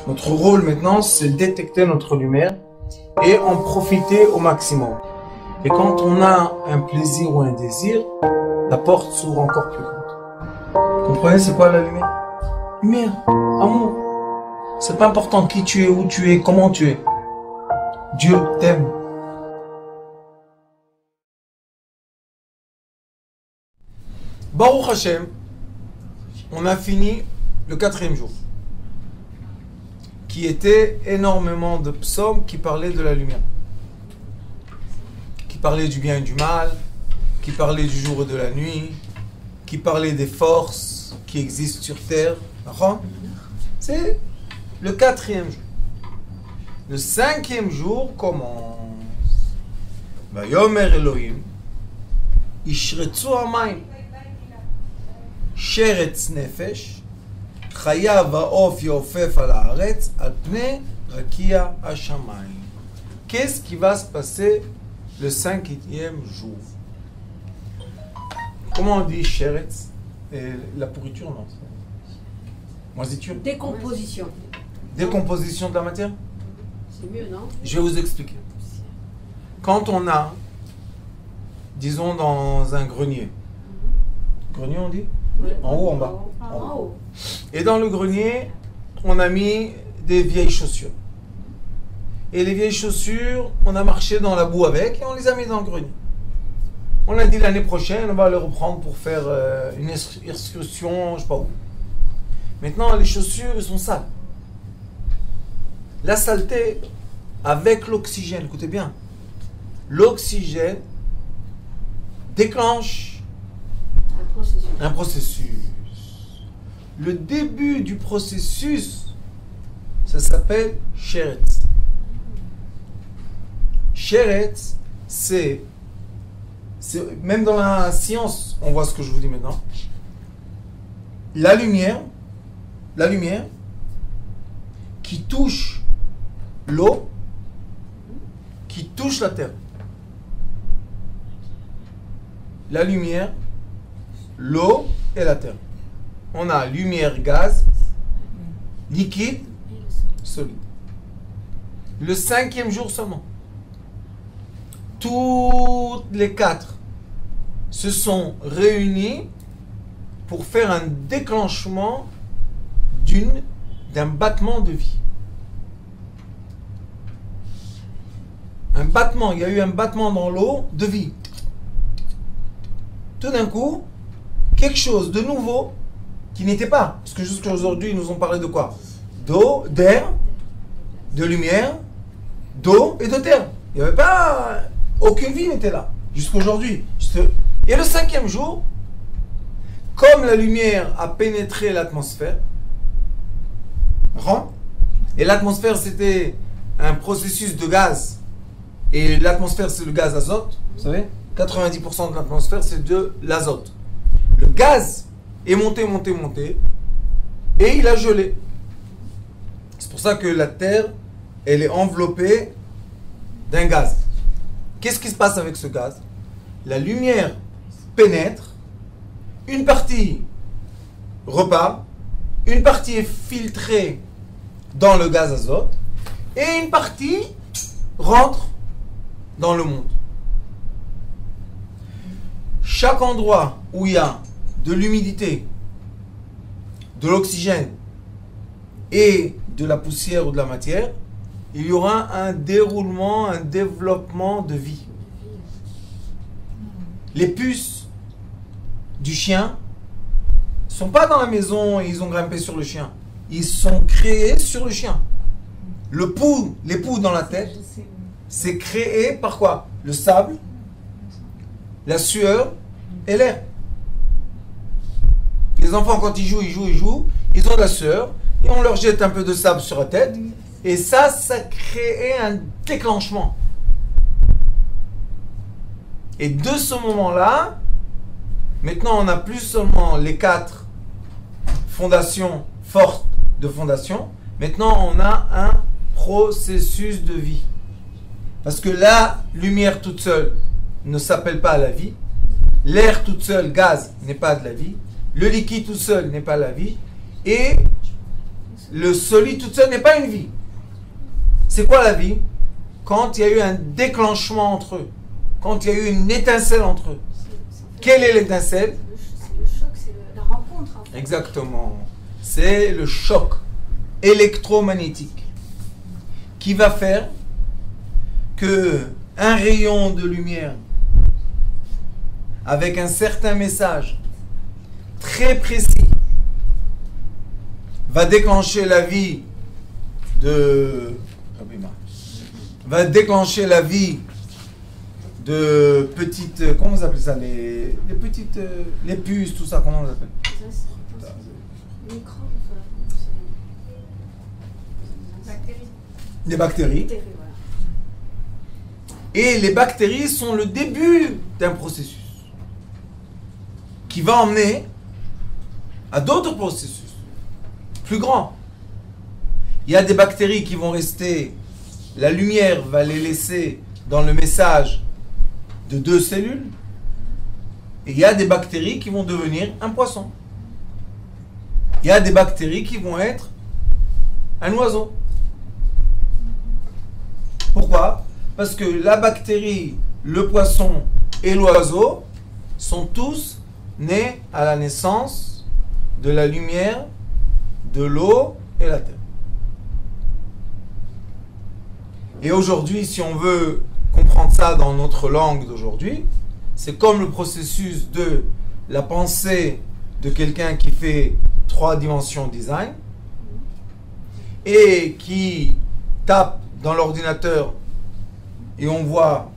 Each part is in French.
Notre rôle maintenant, c'est détecter notre lumière et en profiter au maximum. Et quand on a un plaisir ou un désir, la porte s'ouvre encore plus grande. Vous comprenez c'est quoi la lumière? Lumière, amour. C'est pas important qui tu es, où tu es, comment tu es. Dieu t'aime. Baruch Hashem, on a fini le 4e jour, qui était énormément de psaumes qui parlaient de la lumière, qui parlaient du bien et du mal, qui parlaient du jour et de la nuit, qui parlaient des forces qui existent sur terre. C'est le 4e jour. Le 5e jour commence. Vayomer Elohim, Ishretzu Hamayim, Sheretz Nefesh, Chayav Ha'of Yofef al Haaretz, Al Pnei Rakia Hashamayim. Qu'est-ce qui va se passer le 5e jour? Comment on dit Sheretz? La pourriture, non? Moisiture? Décomposition. Décomposition de la matière? C'est mieux, non? Je vais vous expliquer. Quand on a, disons dans un grenier, grenier on dit? Ouais. En haut, en bas? En haut. Et dans le grenier, on a mis des vieilles chaussures. Et les vieilles chaussures, on a marché dans la boue avec et on les a mis dans le grenier. On a dit l'année prochaine, on va les reprendre pour faire une excursion, je sais pas où. Maintenant, les chaussures, elles sont sales. La saleté, avec l'oxygène, écoutez bien, l'oxygène déclenche un processus. Le début du processus, ça s'appelle Sheretz. Sheretz, c'est même dans la science, on voit ce que je vous dis maintenant. La lumière qui touche l'eau, qui touche la terre. La lumière, l'eau et la terre. On a lumière, gaz, liquide, solide. Le 5e jour seulement. Toutes les 4 se sont réunies pour faire un déclenchement d'un battement de vie. Un battement, il y a eu un battement dans l'eau de vie. Tout d'un coup, quelque chose de nouveau qui n'était pas. Parce que jusqu'à aujourd'hui, ils nous ont parlé de quoi? D'eau, d'air, de lumière, d'eau et de terre. Il n'y avait pas... Aucune vie n'était là. Jusqu'à aujourd'hui. Et le 5e jour, comme la lumière a pénétré l'atmosphère, et l'atmosphère c'était un processus de gaz, et l'atmosphère c'est le gaz azote, vous savez, 90% de l'atmosphère c'est de l'azote. Le gaz est monté, et il a gelé. C'est pour ça que la Terre, elle est enveloppée d'un gaz. Qu'est-ce qui se passe avec ce gaz? La lumière pénètre, une partie repart, une partie est filtrée dans le gaz azote, et une partie rentre dans le monde. Chaque endroit où il y a de l'humidité, de l'oxygène et de la poussière ou de la matière, il y aura un déroulement, un développement de vie. Les puces du chien ne sont pas dans la maison et ils ont grimpé sur le chien. Ils sont créés sur le chien. Les poux dans la tête, c'est créé par quoi? Le sable, la sueur et l'air. Les enfants, quand ils jouent, ils ont de la sueur et on leur jette un peu de sable sur la tête. Et ça crée un déclenchement. Et de ce moment-là, maintenant on n'a plus seulement les 4 fondations fortes de fondation, maintenant on a un processus de vie. Parce que la lumière toute seule ne s'appelle pas la vie, l'air toute seule, gaz, n'est pas de la vie, le liquide tout seul n'est pas la vie, et Le solide toute seule n'est pas une vie. C'est quoi la vie? Quand il y a eu un déclenchement entre eux. Quand il y a eu une étincelle entre eux. Quelle est l'étincelle? C'est le choc, c'est la rencontre. En fait. Exactement. C'est le choc électromagnétique qui va faire que un rayon de lumière avec un certain message très précis va déclencher la vie de petites, comment vous appelez ça, les petites, les puces, tout ça, comment on appelle? Microbes, Des bactéries. Et les bactéries sont le début d'un processus qui va emmener à d'autres processus plus grands. Il y a des bactéries qui vont rester, la lumière va les laisser dans le message de 2 cellules, et il y a des bactéries qui vont devenir un poisson. Il y a des bactéries qui vont être un oiseau. Pourquoi? Parce que la bactérie, le poisson et l'oiseau sont tous nés à la naissance de la lumière, de l'eau et la terre. Et aujourd'hui, si on veut comprendre ça dans notre langue d'aujourd'hui, c'est comme le processus de la pensée de quelqu'un qui fait 3 dimensions design et qui tape dans l'ordinateur et on voit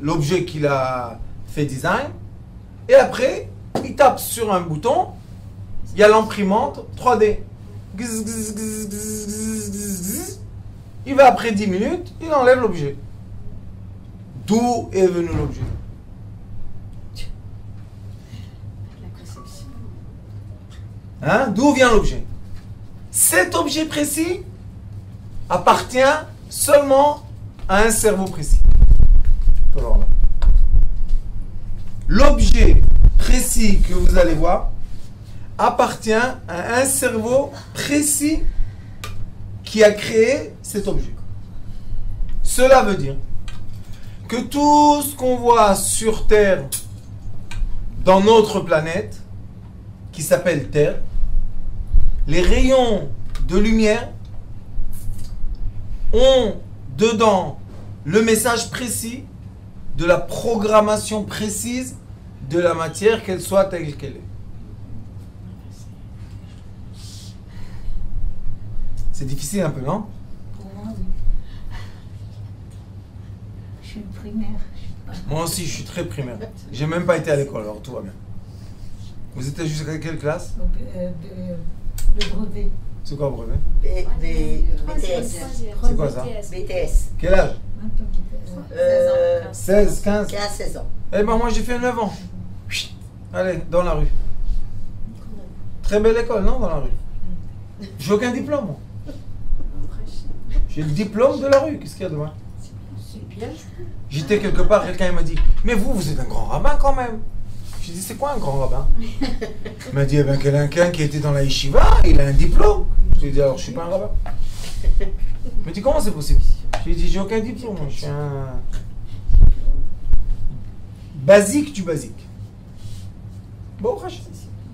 l'objet qu'il a fait design, et après il tape sur un bouton, il y a l'imprimante 3D. Il va après 10 minutes, il enlève l'objet. D'où est venu l'objet? Hein? D'où vient l'objet? Cet objet précis appartient seulement à un cerveau précis. Alors là. L'objet précis que vous allez voir appartient à un cerveau précis qui a créé cet objet. Cela veut dire que tout ce qu'on voit sur Terre, dans notre planète, qui s'appelle Terre, les rayons de lumière ont dedans le message précis de la programmation précise de la matière, qu'elle soit telle qu'elle est. C'est difficile un peu, non? Pour moi, oui. Je suis primaire. Moi aussi, je suis très primaire. J'ai même pas été à l'école, alors tout va bien. Vous étiez jusqu'à quelle classe? Le brevet. C'est quoi le brevet? BTS. C'est quoi ça? BTS. Quel âge? 16, 15? 15, 16 ans. Eh ben moi j'ai fait 9 ans. Chut. Allez, dans la rue. Très belle école, non, dans la rue? J'ai aucun diplôme, moi. J'ai le diplôme de la rue, qu'est-ce qu'il y a de moi? C'est bien. J'étais quelque part, quelqu'un m'a dit, mais vous êtes un grand rabbin quand même. J'ai dit, c'est quoi un grand rabbin? Il m'a dit, eh ben, quelqu'un qui était dans la yeshiva, il a un diplôme. Je lui ai dit, alors je suis pas un rabbin. Il m'a dit, comment c'est possible? J'ai dit, j'ai aucun diplôme, moi, je suis un basique du basique. Bon,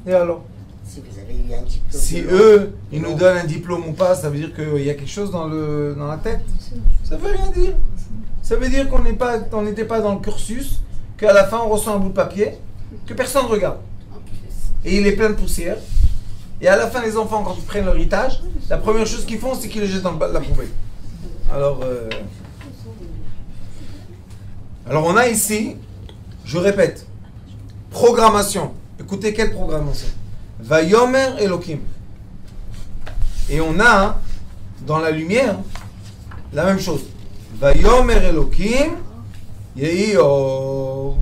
et alors? Si vous avez eu un diplôme. Si eux, ils nous donnent un diplôme ou pas, ça veut dire qu'il y a quelque chose dans la tête? Ça veut rien dire. Ça veut dire qu'on n'était pas dans le cursus, qu'à la fin on reçoit un bout de papier, que personne ne regarde. Et il est plein de poussière. Et à la fin, les enfants, quand ils prennent l'héritage, la première chose qu'ils font, c'est qu'ils le jettent dans la poubelle. Alors on a ici, je répète, programmation. Écoutez, quelle programmation? Vayomer Elohim. Et on a, dans la lumière, la même chose. Vayomer Elohim, Yehi Or.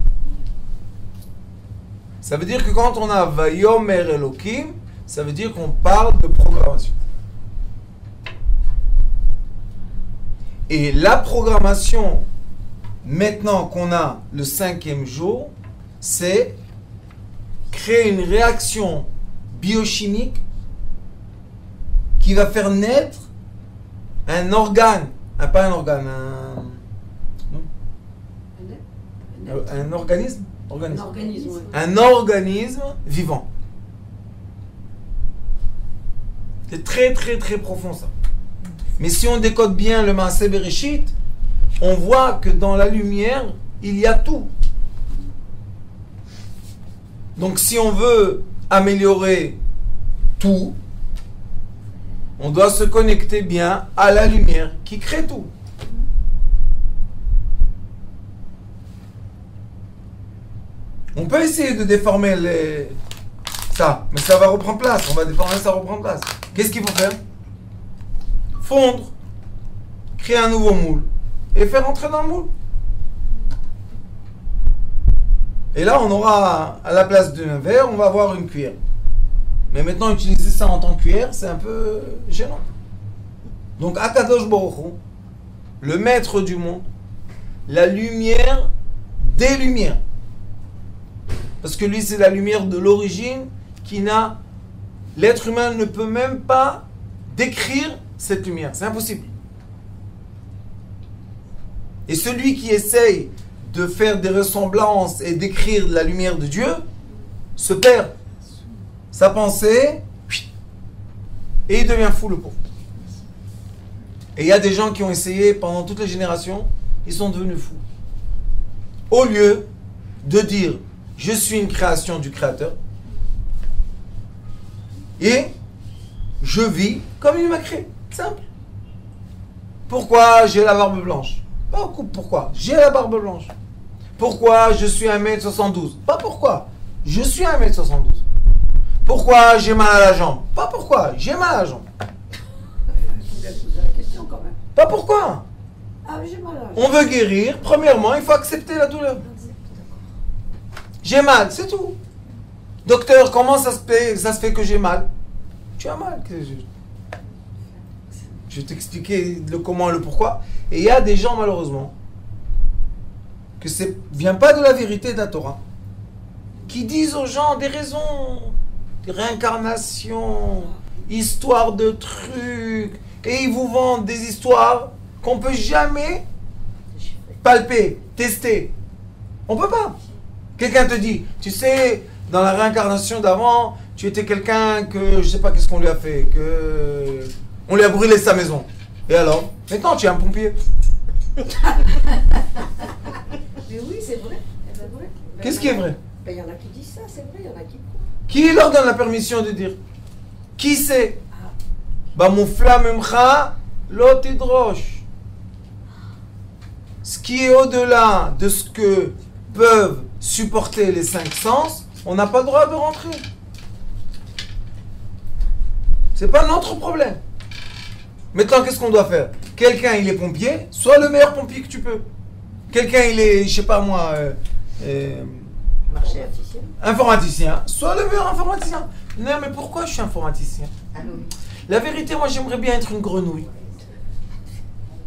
Ça veut dire que quand on a Vayomer Elohim, ça veut dire qu'on parle de programmation. Et la programmation, maintenant qu'on a le 5e jour, c'est créer une réaction biochimique qui va faire naître un organe, pas un organe, un organisme, Un organisme, ouais. un organisme vivant. C'est très très très profond ça. Mais si on décode bien le Maaseh Bereshit, on voit que dans la lumière, il y a tout. Donc si on veut améliorer tout, on doit se connecter bien à la lumière qui crée tout. On peut essayer de déformer ça, mais ça va reprendre place. On va déformer, ça reprend place. Qu'est-ce qu'il faut faire? Fondre, créer un nouveau moule et faire entrer dans le moule. Et là, on aura, à la place d'un verre, on va avoir une cuillère. Mais maintenant, utiliser ça en tant que cuillère, c'est un peu gênant. Donc, Akadosh Baruch Hu, le maître du monde, la lumière des lumières. Parce que lui, c'est la lumière de l'origine qui n'a... L'être humain ne peut même pas décrire cette lumière. C'est impossible. Et celui qui essaye de faire des ressemblances et d'écrire la lumière de Dieu se perd. Sa pensée, et il devient fou, le pauvre. Et il y a des gens qui ont essayé pendant toutes les générations, ils sont devenus fous. Au lieu de dire, je suis une création du Créateur, et je vis comme il m'a créé. Simple. Pourquoi j'ai la barbe blanche? Pas pourquoi. J'ai la barbe blanche. Pourquoi je suis 1m72? Pas pourquoi. Je suis 1m72. Pourquoi j'ai mal à la jambe? Pas pourquoi. J'ai mal à la jambe. Vous avez posé la question quand même. Pas pourquoi. Ah, j'ai mal à la On veut guérir. Premièrement, il faut accepter la douleur. J'ai mal, c'est tout. Docteur, comment ça se fait que j'ai mal? Tu as mal. Je vais t'expliquer le comment et le pourquoi. Et il y a des gens, malheureusement, que ça ne vient pas de la vérité de la Torah, qui disent aux gens des raisons, des réincarnations, histoires de trucs, et ils vous vendent des histoires qu'on ne peut jamais palper, tester. On ne peut pas. Quelqu'un te dit, tu sais, dans la réincarnation d'avant, tu étais quelqu'un que, je ne sais pas qu'est-ce qu'on lui a fait, que on lui a brûlé sa maison. Et alors? Maintenant, tu es un pompier. Mais oui, c'est vrai. Qu'est-ce qui est vrai? Il y en a qui disent ça, c'est vrai, il y en a qui croient. Qui leur donne la permission de dire? Qui c'est? Bah, moufla memcha lo tidrosh. Ce qui est au-delà de ce que peuvent supporter les 5 sens, on n'a pas le droit de rentrer. C'est pas notre problème. Maintenant, qu'est-ce qu'on doit faire? Quelqu'un, il est pompier, sois le meilleur pompier que tu peux. Quelqu'un, il est, je sais pas moi, informaticien, sois le meilleur informaticien. Non, mais pourquoi je suis informaticien? La vérité, moi, j'aimerais bien être une grenouille.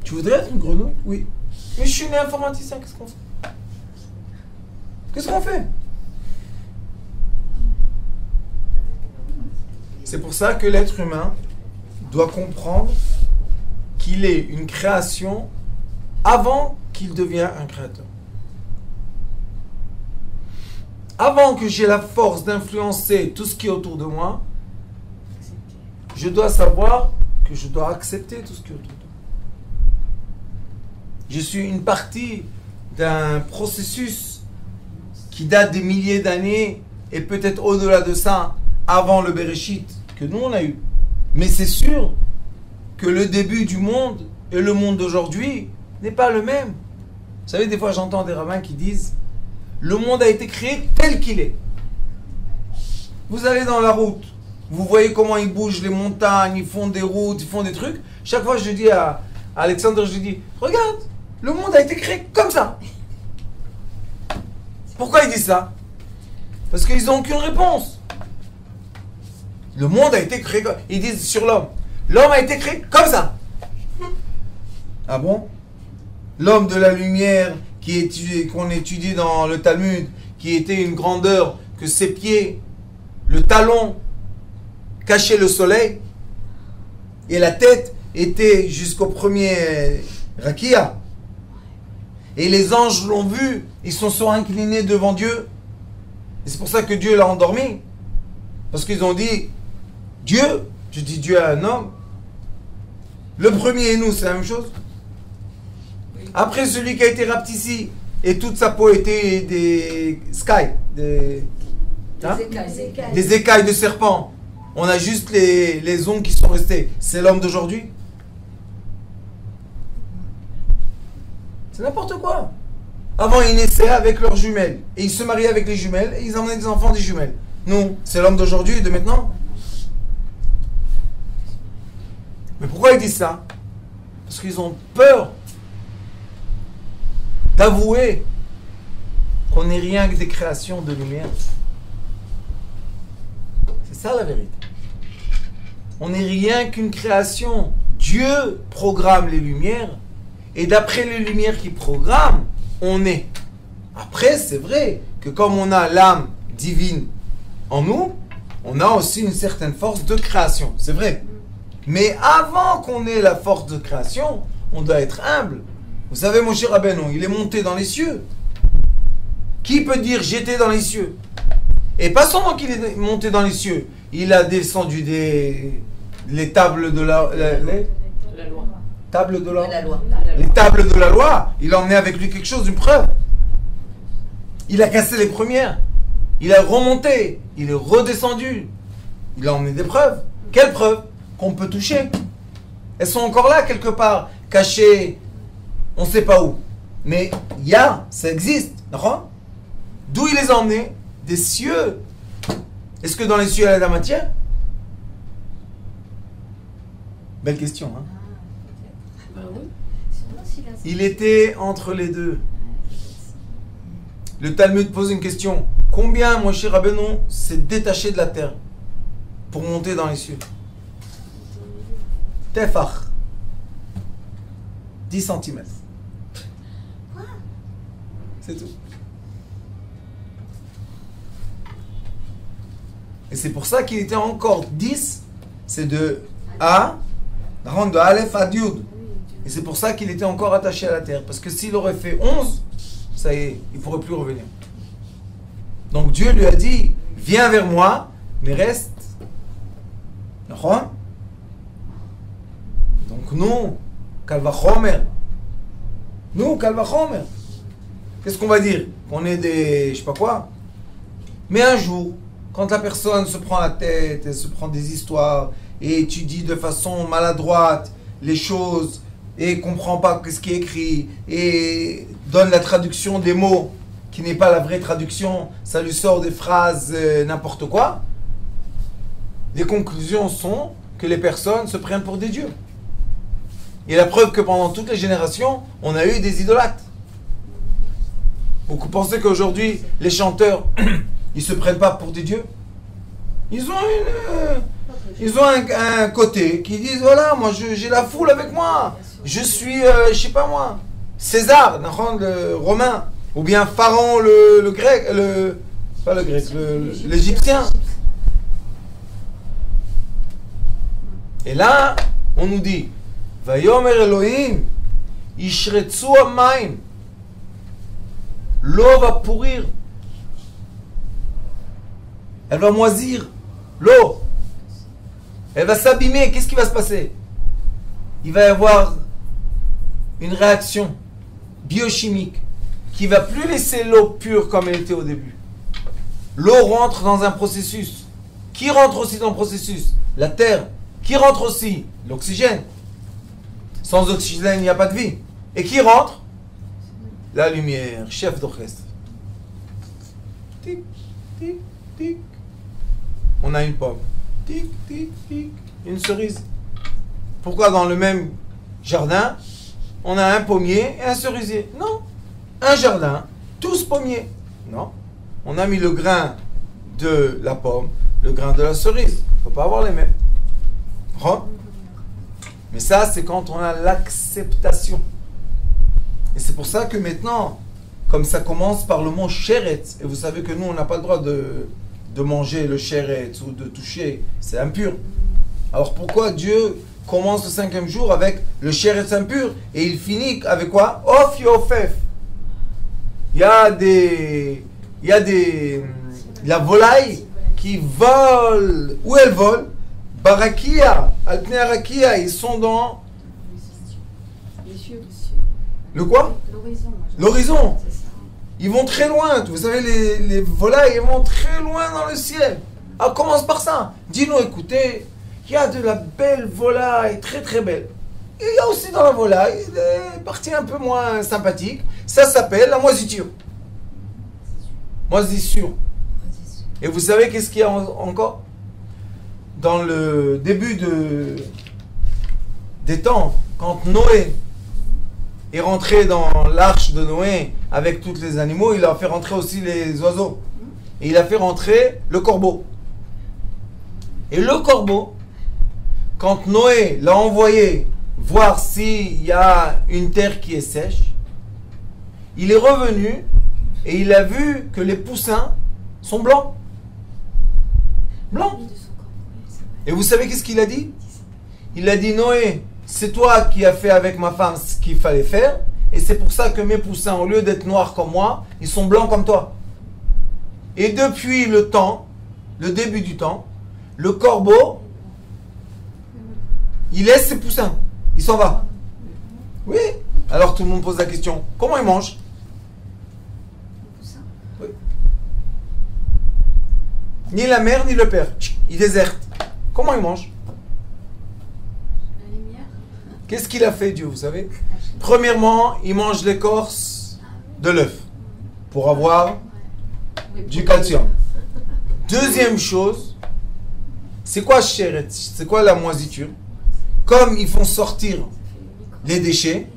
Tu voudrais être une grenouille? Oui. Mais je suis né informaticien, qu'est-ce qu'on fait? Qu'est-ce qu'on fait? C'est pour ça que l'être humain doit comprendre qu'il est une création avant qu'il devienne un créateur. Avant que j'ai la force d'influencer tout ce qui est autour de moi, je dois savoir que je dois accepter tout ce qui est autour de moi. Je suis une partie d'un processus qui date des milliers d'années et peut-être au-delà de ça, avant le Bereshit que nous on a eu. Mais c'est sûr que le début du monde et le monde d'aujourd'hui n'est pas le même. Vous savez, des fois j'entends des rabbins qui disent le monde a été créé tel qu'il est. Vous allez dans la route, vous voyez comment ils bougent les montagnes, ils font des routes, ils font des trucs. Chaque fois je dis à Alexandre, je dis regarde, le monde a été créé comme ça. Pourquoi ils disent ça? Parce qu'ils n'ont aucune réponse. Le monde a été créé comme... Ils disent sur l'homme. L'homme a été créé comme ça. Ah bon? L'homme de la lumière qu'on étudie dans le Talmud, qui était une grandeur que ses pieds, le talon, cachaient le soleil. Et la tête était jusqu'au premier rakia. Et les anges l'ont vu, ils se sont inclinés devant Dieu. Et c'est pour ça que Dieu l'a endormi. Parce qu'ils ont dit, Dieu, je dis Dieu à un homme, le premier et nous, c'est la même chose. Après celui qui a été rapetissé, et toute sa peau était des sky, des écailles de serpent. On a juste les ongles qui sont restés. C'est l'homme d'aujourd'hui. C'est n'importe quoi. Avant, ils naissaient avec leurs jumelles. Et ils se mariaient avec les jumelles. Et ils emmenaient des enfants des jumelles. Nous, c'est l'homme d'aujourd'hui et de maintenant. Mais pourquoi ils disent ça? Parce qu'ils ont peur d'avouer qu'on n'est rien que des créations de lumière. C'est ça la vérité. On n'est rien qu'une création. Dieu programme les lumières. Et d'après les lumières qu'il programme, on est. Après, c'est vrai que comme on a l'âme divine en nous, on a aussi une certaine force de création. C'est vrai. Mais avant qu'on ait la force de création, on doit être humble. Vous savez, mon cher Rabbeinu, il est monté dans les cieux. Qui peut dire j'étais dans les cieux? Et pas seulement qu'il est monté dans les cieux, il a descendu les tables de la loi. Table de La loi. Les tables de la loi, il a emmené avec lui quelque chose, une preuve. Il a cassé les premières. Il a remonté. Il est redescendu. Il a emmené des preuves. Quelles preuves? Qu'on peut toucher. Elles sont encore là, quelque part, cachées. On ne sait pas où. Mais il y a, ça existe. D'accord? D'où il les a emmenés? Des cieux. Est-ce que dans les cieux, il y a de la matière? Belle question, hein? Il était entre les deux. Le Talmud pose une question. Combien, mon cher Rabbeinu, s'est détaché de la terre pour monter dans les cieux? Tefach. 10 cm. C'est tout. Et c'est pour ça qu'il était encore 10. C'est de A, de Aleph à Yud. Et c'est pour ça qu'il était encore attaché à la terre. Parce que s'il aurait fait 11, ça y est, il ne pourrait plus revenir. Donc Dieu lui a dit, viens vers moi, mais reste. Donc nous, Kalvachomer. Nous, Kalvachomer. Qu'est-ce qu'on va dire? Qu'on est des... je sais pas quoi. Mais un jour, quand la personne se prend la tête, elle se prend des histoires, et étudie de façon maladroite les choses, et comprend pas ce qui est écrit, et donne la traduction des mots qui n'est pas la vraie traduction, ça lui sort des phrases n'importe quoi. Les conclusions sont que les personnes se prennent pour des dieux. Et la preuve que pendant toutes les générations, on a eu des idolâtres. Vous pensez qu'aujourd'hui, les chanteurs, ils se prennent pas pour des dieux? Ils ont un côté qui disent, voilà, moi j'ai la foule avec moi. Je suis, je sais pas moi, César, le romain, ou bien Pharaon, le grec, pas le grec, l'égyptien. Et là, on nous dit, Vayomer Elohim, Ishretsu Amaim, l'eau va pourrir, elle va moisir, l'eau, elle va s'abîmer. Qu'est-ce qui va se passer? Il va y avoir une réaction biochimique qui va plus laisser l'eau pure comme elle était au début. L'eau rentre dans un processus. Qui rentre aussi dans le processus? La terre. Qui rentre aussi? L'oxygène. Sans oxygène, il n'y a pas de vie. Et qui rentre? La lumière, chef d'orchestre. Tic, tic, tic. On a une pomme. Tic, tic, tic. Une cerise. Pourquoi dans le même jardin, on a un pommier et un cerisier? Non. Un jardin, tous pommiers. Non. On a mis le grain de la pomme, le grain de la cerise. Il ne faut pas avoir les mêmes. Mais ça, c'est quand on a l'acceptation. Et c'est pour ça que maintenant, comme ça commence par le mot sheretz, et vous savez que nous, on n'a pas le droit de manger le sheretz ou de toucher, c'est impur. Alors pourquoi Dieu commence le 5e jour avec le Sheretz impur et il finit avec quoi? Of Yofef. Il y a la volaille qui vole. Où elle vole? Barakia, Alpnei Arakia, ils sont dans le quoi? L'horizon. L'horizon. C'est ça. Ils vont très loin. Vous savez, les volailles, ils vont très loin dans le ciel. Alors commence par ça. Dis-nous, écoutez, il y a de la belle volaille, très très belle. Et il y a aussi dans la volaille des parties un peu moins sympathiques. Ça s'appelle la moisissure. Moisissure. Et vous savez qu'est-ce qu'il y a encore? Dans le début des temps, quand Noé est rentré dans l'arche de Noé avec tous les animaux, il a fait rentrer aussi les oiseaux. Et il a fait rentrer le corbeau. Et le corbeau, quand Noé l'a envoyé voir s'il y a une terre qui est sèche, il est revenu et il a vu que les poussins sont blancs. Blancs. Et vous savez qu'est-ce qu'il a dit? Il a dit, Noé, c'est toi qui as fait avec ma femme ce qu'il fallait faire, et c'est pour ça que mes poussins, au lieu d'être noirs comme moi, ils sont blancs comme toi. Et depuis le temps, le début du temps, le corbeau, il laisse ses poussins, il s'en va. Oui. Alors tout le monde pose la question, comment il mange? Oui. Ni la mère ni le père, il déserte. Comment il mange? La lumière. Qu'est-ce qu'il a fait, Dieu, vous savez? Premièrement, il mange l'écorce de l'œuf pour avoir du calcium. Deuxième chose, c'est quoi Sheretz? C'est quoi la moisissure? Comme ils font sortir les déchets,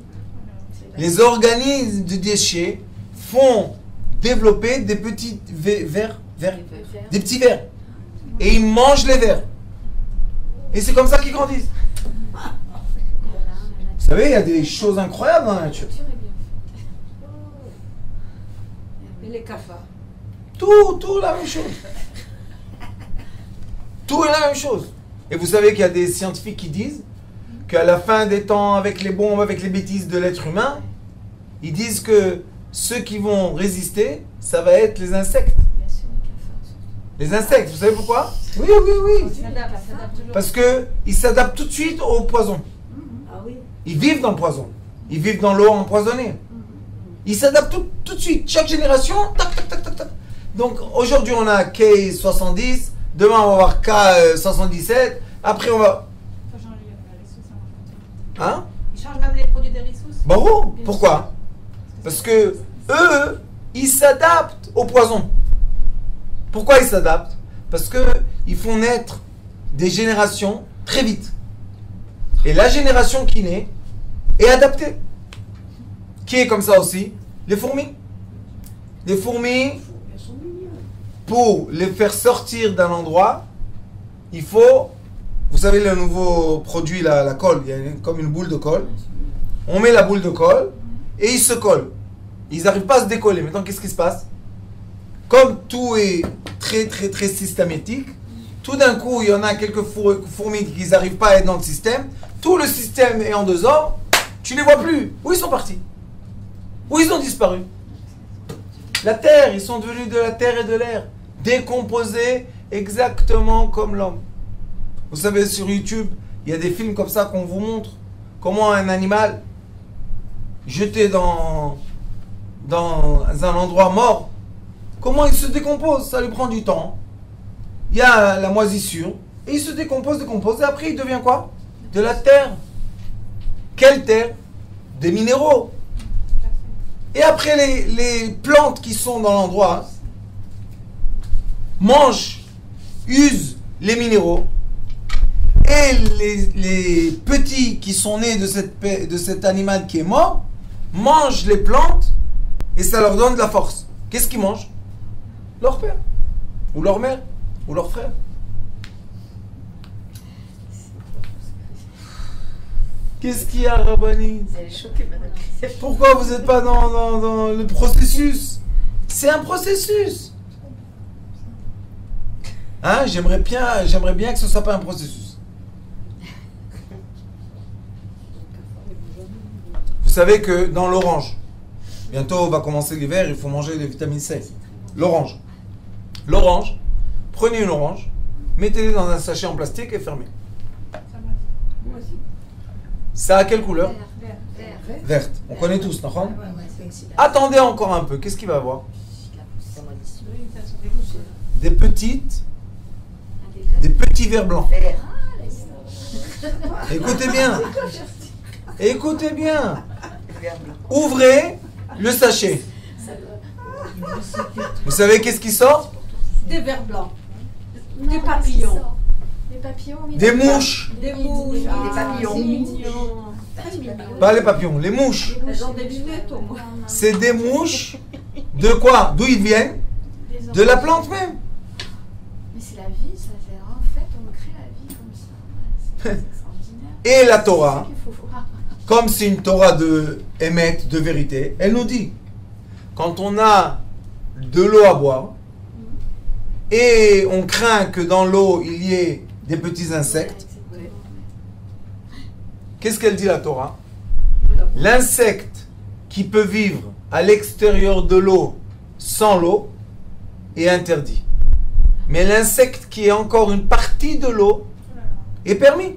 les organismes de déchets font développer des petits vers, des petits vers. Et ils mangent les vers. Et c'est comme ça qu'ils grandissent. Vous savez, il y a des choses incroyables dans la nature. Et les cafards. Tout la même chose. Tout est la même chose. Et vous savez qu'il y a des scientifiques qui disent qu'à la fin des temps, avec les bombes, avec les bêtises de l'être humain, ils disent que ceux qui vont résister, ça va être les insectes. Les insectes, vous savez pourquoi? Oui. Parce qu'ils s'adaptent tout de suite au poison. Ah oui. Ils vivent dans le poison. Ils vivent dans l'eau empoisonnée. Ils s'adaptent tout de suite. Chaque génération, tac, tac, tac, tac, tac. Donc aujourd'hui on a K70, demain on va avoir K77, après on va... Hein? Ils changent même les produits des ressources. Bon, pourquoi? Parce que eux, ils s'adaptent au poison. Pourquoi ils s'adaptent? Parce que ils font naître des générations très vite. Et la génération qui naît est adaptée. Qui est comme ça aussi? Les fourmis. Les fourmis, Elles sont mignonnes. pour les faire sortir d'un endroit, il faut, vous savez le nouveau produit, la colle, il y a comme une boule de colle. On met la boule de colle et ils se collent. Ils n'arrivent pas à se décoller. Maintenant, qu'est-ce qui se passe? Comme tout est très très très systématique, tout d'un coup, il y en a quelques fourmis qui n'arrivent pas à être dans le système. Tout le système est en désordre. Tu ne les vois plus. Où ils sont partis? Où ils ont disparu? La terre, ils sont devenus de la terre et de l'air. Décomposés exactement comme l'homme. Vous savez, sur YouTube, il y a des films comme ça qu'on vous montre. Comment un animal jeté dans un endroit mort, comment il se décompose? Ça lui prend du temps. Il y a la moisissure. Et il se décompose. Et après, il devient quoi? De la terre. Quelle terre? Des minéraux. Et après, les plantes qui sont dans l'endroit mangent, usent les minéraux. Et les petits qui sont nés de cet animal qui est mort mangent les plantes et ça leur donne de la force. Qu'est-ce qu'ils mangent? Leur père, ou leur mère, ou leur frère. Qu'est-ce qu'il y a, Rabbani? Elle est choquée, madame. Pourquoi vous n'êtes pas dans le processus? C'est un processus. Hein? J'aimerais bien que ce ne soit pas un processus. savez que dans l'orange, bientôt va commencer l'hiver, il faut manger les vitamines C. L'orange. L'orange, prenez une orange, mettez-les dans un sachet en plastique et fermez. Moi aussi. Ça a quelle couleur? Vert. Verte. On connaît tous, non? Ouais, ouais. Attendez encore un peu. Qu'est-ce qu'il va avoir? Oui, ça se dégoûte. Des petits vers blancs. Vert. Écoutez bien. Écoutez bien. Vert blanc. Ouvrez le sachet. Vous savez qu'est-ce qui sort? Des vers blancs. Non, Des papillons. Des papillons, oui. Des mouches. Des mouches. Des papillons. C'est mignon. Très mignon. Pas les papillons, les mouches. Elles ont des lunettes au moins. C'est des mouches. De quoi? D'où ils viennent? Des De la oranges. plante même. Mais c'est la vie, ça fait. En fait, on crée la vie comme ça. Ouais, c'est extraordinaire. Et la C'est Torah, ça qu'il faut voir. comme c'est une Torah de émet, de vérité, elle nous dit, quand on a de l'eau à boire, et on craint que dans l'eau il y ait des petits insectes, Ouais, exactement, qu'est-ce qu'elle dit la Torah? Voilà. L'insecte qui peut vivre à l'extérieur de l'eau sans l'eau est interdit. Mais l'insecte qui est encore une partie de l'eau est permis.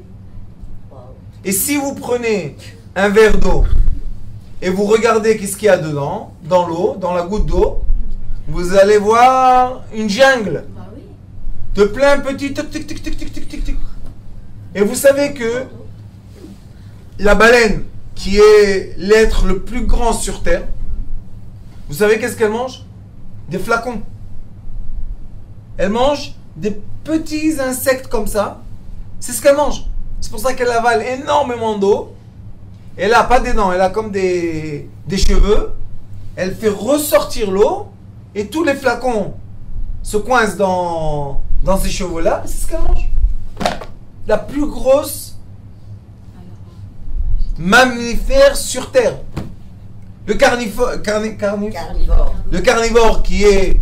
Wow. Et si vous prenez un verre d'eau et vous regardez qu'est-ce qu'il y a dedans, dans l'eau, dans la goutte d'eau, vous allez voir une jungle Bah oui. de plein petits tic tic tic tic tic tic tic tic. Et vous savez que la baleine, qui est l'être le plus grand sur Terre, vous savez qu'est-ce qu'elle mange? Des flacons. Elle mange des petits insectes comme ça. C'est ce qu'elle mange. C'est pour ça qu'elle avale énormément d'eau. Elle a pas des dents, elle a comme des cheveux. Elle fait ressortir l'eau et tous les flacons se coincent dans ces cheveux-là. C'est ce qu'elle mange. La plus grosse mammifère sur Terre. Le Carnivore. le carnivore qui est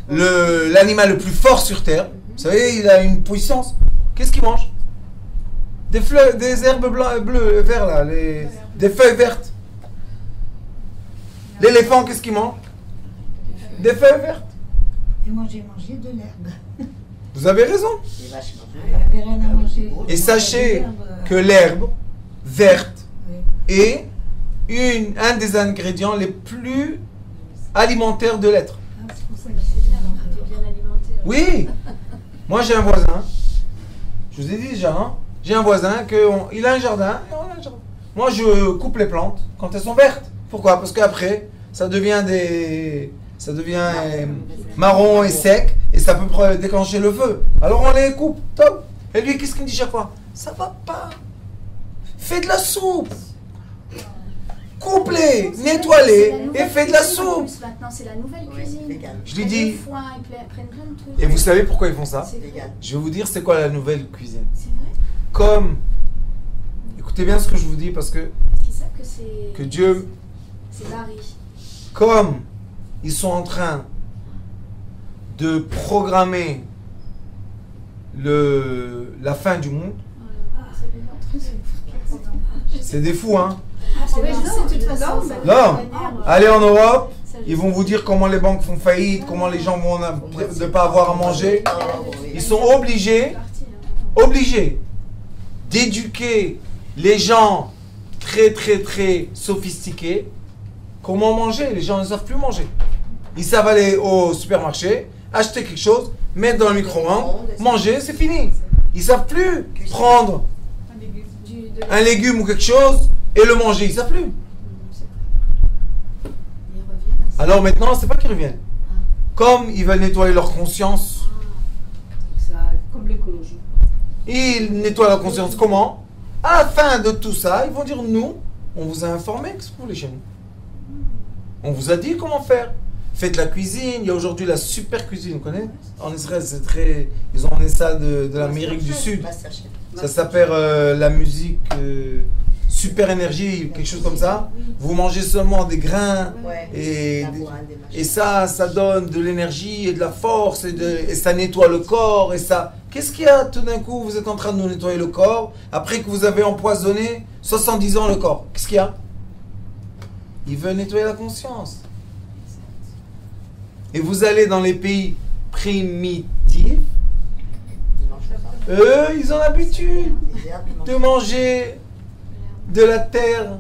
l'animal le plus fort sur Terre. Vous savez, il a une puissance. Qu'est-ce qu'il mange? Des fleurs, des herbes bleues, verts là, des feuilles vertes. L'éléphant, qu'est-ce qu'il mange? Des feuilles vertes. Et moi, j'ai mangé de l'herbe. Vous avez raison. Les vaches Il n'y avait rien à manger. Et sachez L'herbe, que l'herbe verte oui. est un des ingrédients les plus alimentaires de l'être. Ah, c'est pour ça que C'est j'ai bien, bien. on était bien alimenté. Oui. Moi, j'ai un voisin. Je vous ai dit déjà, hein. J'ai un voisin il a un jardin. Et on a un jardin. Moi, je coupe les plantes quand elles sont vertes. Pourquoi? Parce qu'après, ça devient marron et sec et ça peut déclencher le feu. Alors on les coupe. Top. Et lui, qu'est-ce qu'il me dit chaque fois? Ça va pas. Fais de la soupe. Coupe-les, nettoie-les et fais de la soupe. Maintenant, c'est la nouvelle Oui, cuisine. vegan. Je lui dis. Ils prennent plein de trucs. Et vous savez pourquoi ils font ça? C'est vrai. Vegan. Je vais vous dire c'est quoi la nouvelle cuisine. C'est vrai. Comme, écoutez bien ce que je vous dis parce que Parce qu'ils savent que c'est. que Dieu, C'est varié. comme ils sont en train de programmer la fin du monde, c'est des fous, hein. C'est vrai, je sais, de toute façon. ça fait Non. de manière, Allez en Europe, ça, je ils vont sais. vous dire comment les banques font faillite, comment les gens vont ne pas avoir à manger. Oh, oui. Ils sont obligés d'éduquer les gens très très très sophistiqués comment manger. Les gens ne savent plus manger. Ils savent aller au supermarché, acheter quelque chose, mettre dans le micro-ondes, manger, c'est fini. Ils savent plus prendre un légume ou quelque chose et le manger. Ils savent plus. Ils reviennent. Alors maintenant, c'est pas qu'ils reviennent. Comme ils veulent nettoyer leur conscience, Ça, comme l'écologie. ils nettoient leur conscience comment? À la fin de tout ça, ils vont dire nous, on vous a informé que ce que vous voulez chez nous. On vous a dit comment faire. Faites la cuisine. Il y a aujourd'hui la super cuisine, vous connaissez? En Israël, c'est très. Ils ont emmené ça de l'Amérique du Sud. Masterchef. Ça s'appelle la musique super énergie, quelque chose comme ça. Vous mangez seulement des grains Ouais. et, Labourane, des machins. et ça donne de l'énergie et de la force et ça nettoie le corps et ça. Qu'est-ce qu'il y a tout d'un coup? Vous êtes en train de nous nettoyer le corps après que vous avez empoisonné 70 ans le corps. Qu'est-ce qu'il y a? il veut nettoyer la conscience. Et vous allez dans les pays primitifs, Ils mangent pas. eux, ils ont l'habitude Les herbes, ils mangent de manger de la terre.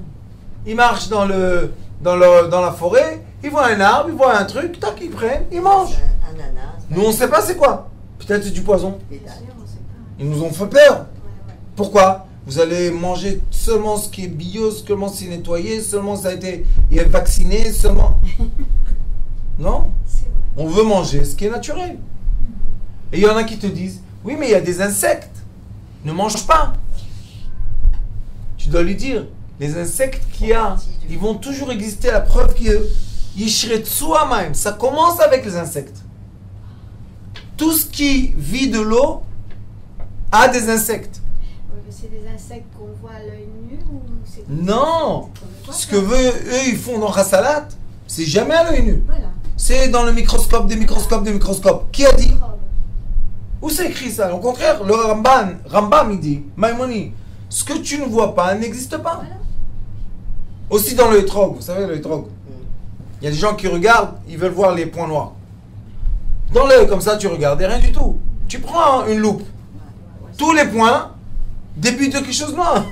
Ils marchent dans la forêt, ils voient un arbre, ils voient un truc, tac, ils prennent, ils mangent. un ananas. Nous, on ne sait pas c'est quoi. Peut-être c'est du poison. Des Bien dattes. sûr, on sait pas. Ils nous ont fait peur. Ouais, ouais. Pourquoi? Vous allez manger seulement ce qui est bio, seulement ce qui est nettoyé, seulement ça a été vacciné, seulement... Non? C'est vrai. On veut manger ce qui est naturel. Et il y en a qui te disent, oui, mais il y a des insectes. Ne mange pas. Tu dois lui dire, les insectes qu'il y a, ils vont toujours exister. La preuve que Yishretsuamaim, ça commence avec les insectes. Tout ce qui vit de l'eau a des insectes. Ouais, mais c'est des insectes qu'on voit à l'œil nu ou c'est... Non. qu'on voit Ce pas que eux, ils font dans Rassalat, c'est jamais à l'œil nu. Voilà. C'est dans le microscope des microscopes des microscopes. Qui a dit? Où c'est écrit ça? Au contraire, le Rambam, il dit, Maïmoni, ce que tu ne vois pas n'existe pas. Voilà. Aussi dans le hétrog, vous savez, le hétrog. Il y a des gens qui regardent, ils veulent voir les points noirs. Dans l'œil, comme ça, tu regardes et rien du tout. Tu prends une loupe, tous les points débutent de quelque chose de noir.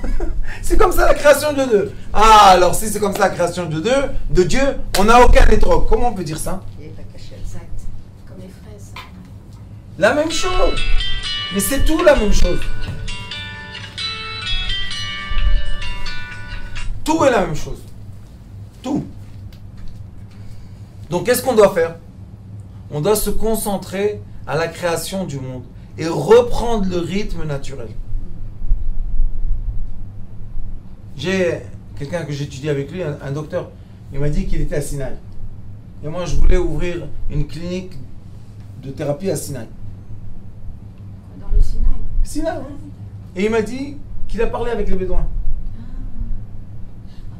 C'est comme ça la création de Dieu. Ah, alors si c'est comme ça la création de Dieu, on n'a aucun hétrog. Comment on peut dire ça? Il est pas caché. Exact. Comme les fraises. La même chose. Mais c'est tout la même chose. Tout est la même chose. Tout. Donc qu'est-ce qu'on doit faire? On doit se concentrer à la création du monde et reprendre le rythme naturel. J'ai quelqu'un que j'étudie avec lui, un docteur, il m'a dit qu'il était à Sinaï. Et moi je voulais ouvrir une clinique de thérapie à Sinaï. Dans le Sinaï. Sinaï, oui. Et il m'a dit qu'il a parlé avec les Bédouins.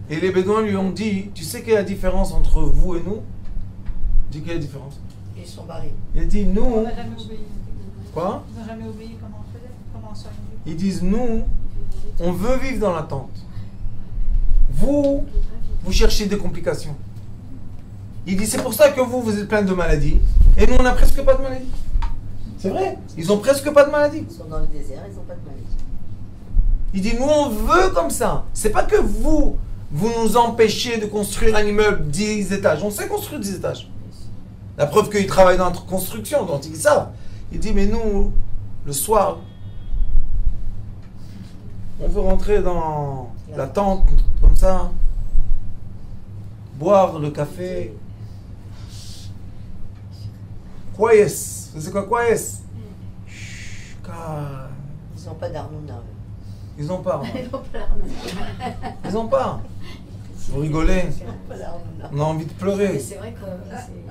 Et les Bédouins lui ont dit, tu sais quelle est la différence entre vous et nous? Il dit quelle est la différence? Ils sont barrés. Il a dit, nous, On n'a jamais obéi. quoi? Ils n'ont jamais obéi comment on faisait, comment on soignait. Ils disent, nous, on veut vivre dans l'attente. Vous, vous cherchez des complications. Il dit, c'est pour ça que vous êtes plein de maladies. Et nous, on n'a presque pas de maladies. C'est vrai, ils ont presque pas de maladies. Ils sont dans le désert, ils n'ont pas de maladie. Il dit, nous, on veut comme ça. C'est pas que vous nous empêchez de construire un immeuble 10 étages. On sait construire 10 étages. La preuve qu'ils travaillent dans la construction, donc ils savent. Il dit, mais nous, le soir, on veut rentrer dans la tente, comme ça, boire le café. Quoi est-ce? C'est quoi, quoi est-ce? Chut, calme. Ils n'ont pas d'arnouna. Ils n'ont pas. Ils ont peur, non. Ils n'ont pas. Vous rigolez. Ils n'ont pas d'arnouna. On a envie de Mais pleurer. c'est vrai que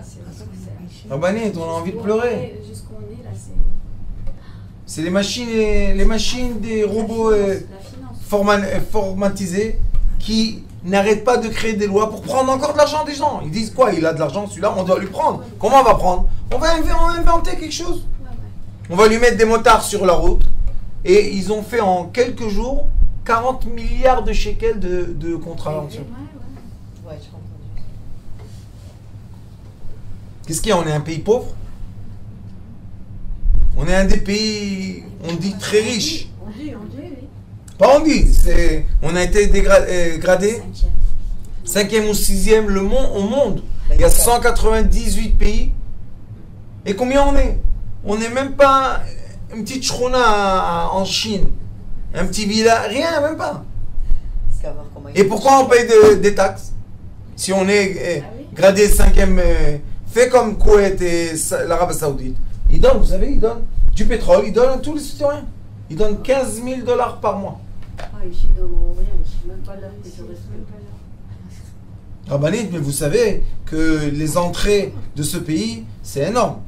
c'est... Rabanit, on a envie de pleurer. Jusqu'où on est là, c'est... C'est les machines des robots La finance. formatisés qui n'arrêtent pas de créer des lois pour prendre encore de l'argent des gens. Ils disent quoi? Il a de l'argent, celui-là, on doit lui prendre. Comment on va prendre? On va inventer quelque chose. Ouais, ouais. On va lui mettre des motards sur la route. Et ils ont fait en quelques jours 40 milliards de shekels de contraventions. Ouais, ouais. Ouais, je comprends. Qu'est-ce qu'il y a? On est un pays pauvre? On est un des pays, on dit, très riches. On dit, oui. Pas on dit, on a été dégradé Cinquième. 5e ou 6e au monde. Il y a 198 pays. Et combien on est? On n'est même pas une petite shrona en Chine. Un petit village, rien, même pas. Savoir comment ils Et pourquoi on paye des taxes? Si on est Ah oui. gradé 5e, fait comme Koweït et l'Arabie Saoudite. Ils donnent, vous savez, ils donnent du pétrole, ils donnent à tous les citoyens. Ils donnent 15 000 $ par mois. Ah, ici, ils donnent rien, ici, même pas l'heure que je respecte. Rabbanit, mais vous savez que les entrées de ce pays, c'est énorme.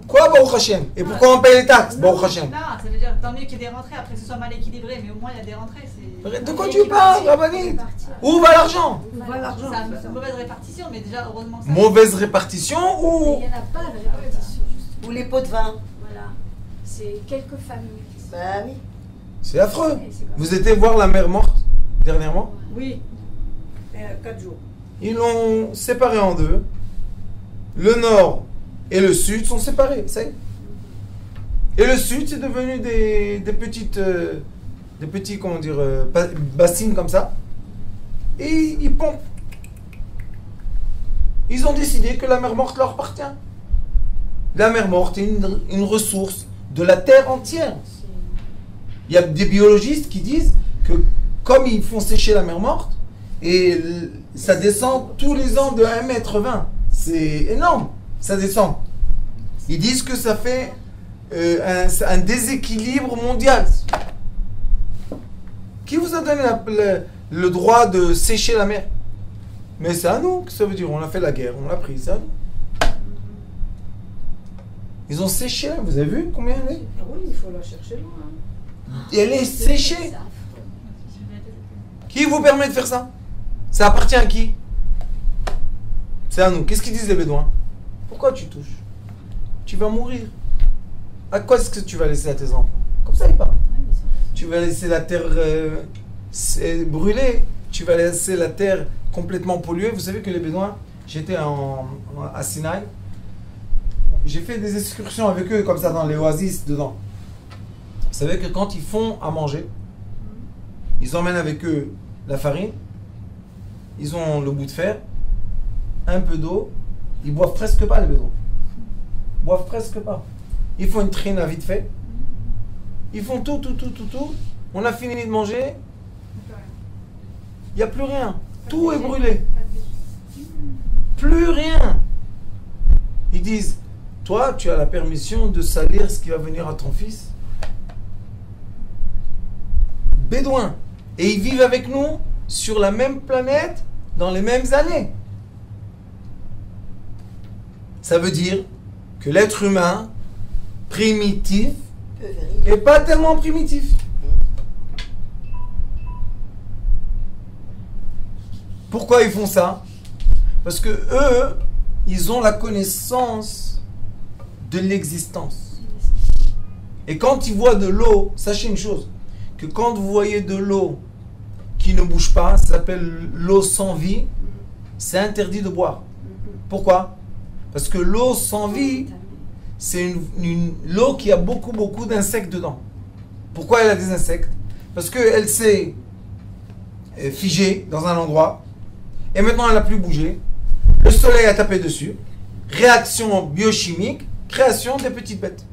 Quoi, Baruch Hashem? Et pourquoi on paye les taxes, Baruch Hashem? Non, ça veut dire tant mieux qu'il y ait des rentrées, après que ce soit mal équilibré, mais au moins il y a des rentrées. C'est... De quoi tu parles, Rabbanit? Où va l'argent? On voit l'argent. C'est une mauvaise répartition, mais déjà, heureusement ça. Mauvaise répartition Mais ou... il n'y en a pas de répartition, justement. Ou les pots de vin. Voilà. C'est quelques familles. Bah oui. C'est affreux. C'est comme Vous étiez voir la mère morte dernièrement? Oui. 4 jours. Ils l'ont séparé en deux. Le nord et le sud sont séparés, ça y est. Et le sud, c'est devenu des petits, comment dire, bassines comme ça. Et ils pompent. Ils ont décidé que la mer morte leur appartient. La mer morte est une ressource de la terre entière. Il y a des biologistes qui disent que comme ils font sécher la mer morte, et ça descend tous les ans de 1,20 m. C'est énorme, ça descend. Ils disent que ça fait un déséquilibre mondial. Qui vous a donné le droit de sécher la mer? Mais c'est à nous que ça veut dire. On a fait la guerre, on l'a pris, c'est à nous. Ils ont séché, vous avez vu combien elle est? Ah oui, il faut la chercher loin. Et elle est séchée. Qui vous permet de faire ça? Ça appartient à qui? C'est à nous. Qu'est-ce qu'ils disent les Bédouins? Pourquoi tu touches? Tu vas mourir. À quoi est-ce que tu vas laisser à tes enfants? Comme ça, il parle. Tu vas laisser la terre brûler. Tu vas laisser la terre complètement polluée. Vous savez que les Bédouins, j'étais à Sinaï. J'ai fait des excursions avec eux comme ça dans les oasis dedans. Vous savez que quand ils font à manger, ils emmènent avec eux la farine, ils ont le bout de fer, un peu d'eau, ils boivent presque pas les Bédouins. Ils boivent presque pas. Ils font une trine à vite fait. Ils font tout. On a fini de manger. Il n'y a plus rien. Tout est brûlé. Plus rien. Ils disent, toi, tu as la permission de salir ce qui va venir à ton fils. Bédouins. Et ils vivent avec nous sur la même planète dans les mêmes années. Ça veut dire que l'être humain primitif n'est pas tellement primitif. Pourquoi ils font ça? Parce que eux, ils ont la connaissance de l'existence. Et quand ils voient de l'eau, sachez une chose, que quand vous voyez de l'eau qui ne bouge pas, ça s'appelle l'eau sans vie, c'est interdit de boire. Pourquoi? Parce que l'eau sans vie, c'est l'eau qui a beaucoup d'insectes dedans. Pourquoi elle a des insectes? Parce qu'elle s'est figée dans un endroit, et maintenant elle n'a plus bougé. Le soleil a tapé dessus, réaction biochimique, création des petites bêtes.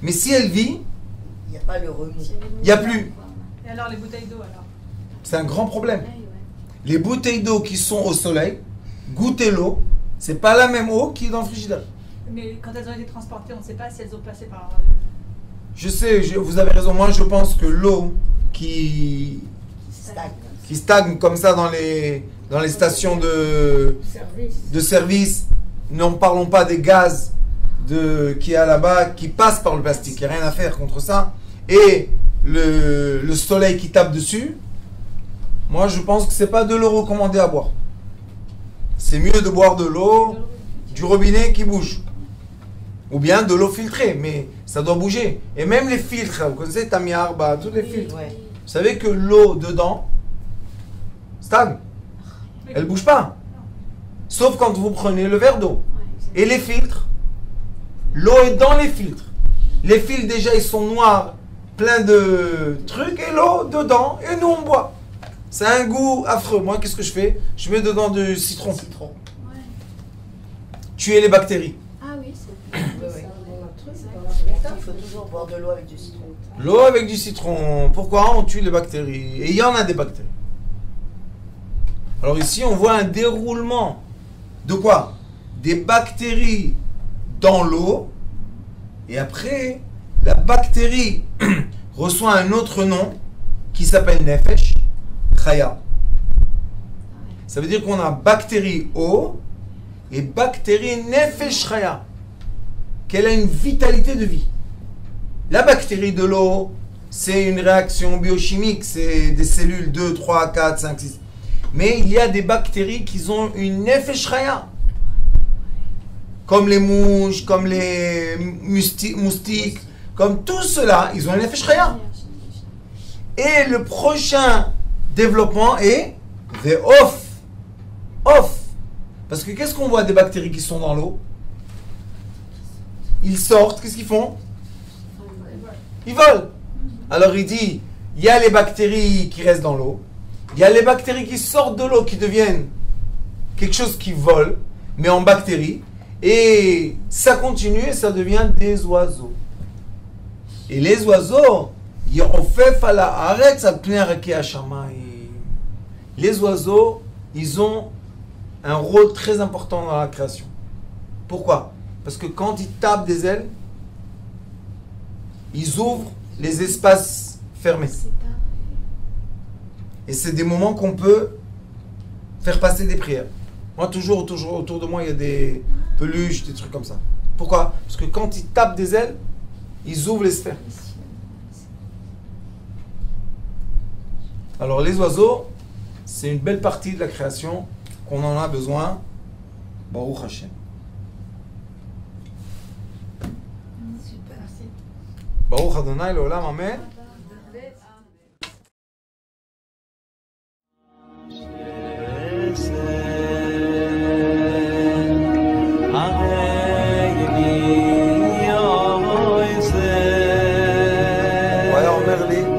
Mais si elle vit, il n'y a pas le remous. il n'y a plus. Et alors les bouteilles d'eau alors? C'est un grand problème. Les bouteilles d'eau qui sont au soleil, goûtez l'eau, c'est pas la même eau qui est dans le frigidaire. Mais quand elles ont été transportées, on ne sait pas si elles ont passé par... Je sais, vous avez raison. Moi, je pense que l'eau qui stagne comme ça dans les stations de service, n'en parlons pas des gaz qui est là-bas, qui passent par le plastique. Il n'y a rien à faire contre ça. Et le soleil qui tape dessus, moi, je pense que c'est pas de l'eau recommandée à boire. C'est mieux de boire de l'eau du robinet qui bouge. Ou bien de l'eau filtrée, mais ça doit bouger. Et même les filtres, vous connaissez Tamia Arba, tous les filtres. Ouais. Vous savez que l'eau dedans stagne. Elle ne bouge pas. Sauf quand vous prenez le verre d'eau. Et les filtres, l'eau est dans les filtres. Les filtres déjà ils sont noirs, plein de trucs, et l'eau dedans, et nous on boit. C'est un goût affreux. Moi, qu'est-ce que je fais? Je mets dedans du citron. Tuer les bactéries. Ah oui, c'est Il faut toujours boire de l'eau avec du citron. L'eau avec du citron. Pourquoi? On tue les bactéries. Et il y en a des bactéries. Alors ici, on voit un déroulement. De quoi? Des bactéries dans l'eau. Et après, la bactérie reçoit un autre nom qui s'appelle Nefesh Chaya. Ça veut dire qu'on a bactérie eau et bactérie Nefesh Chaya. Qu'elle a une vitalité de vie. La bactérie de l'eau, c'est une réaction biochimique, c'est des cellules 2, 3, 4, 5, 6. Mais il y a des bactéries qui ont une Nefesh Chaya. Comme les mouches, comme les moustiques, comme tout cela, ils ont une Nefesh Chaya. Et le prochain développement est Ve'of off. Parce que qu'est-ce qu'on voit des bactéries qui sont dans l'eau? Ils sortent, qu'est-ce qu'ils font? Ils volent. Alors il dit, il y a les bactéries qui restent dans l'eau, il y a les bactéries qui sortent de l'eau, qui deviennent quelque chose qui vole, mais en bactéries, et ça continue et ça devient des oiseaux. Et les oiseaux, les oiseaux, ils ont un rôle très important dans la création. Pourquoi? Parce que quand ils tapent des ailes, ils ouvrent les espaces fermés. Et c'est des moments qu'on peut faire passer des prières. Moi, toujours autour de moi, il y a des peluches, des trucs comme ça. Pourquoi? Parce que quand ils tapent des ailes, ils ouvrent les sphères. Alors les oiseaux, c'est une belle partie de la création qu'on en a besoin. Baruch Hashem. Super. Baruch Adonai Leolam, Amen. הוא היה אומר לי,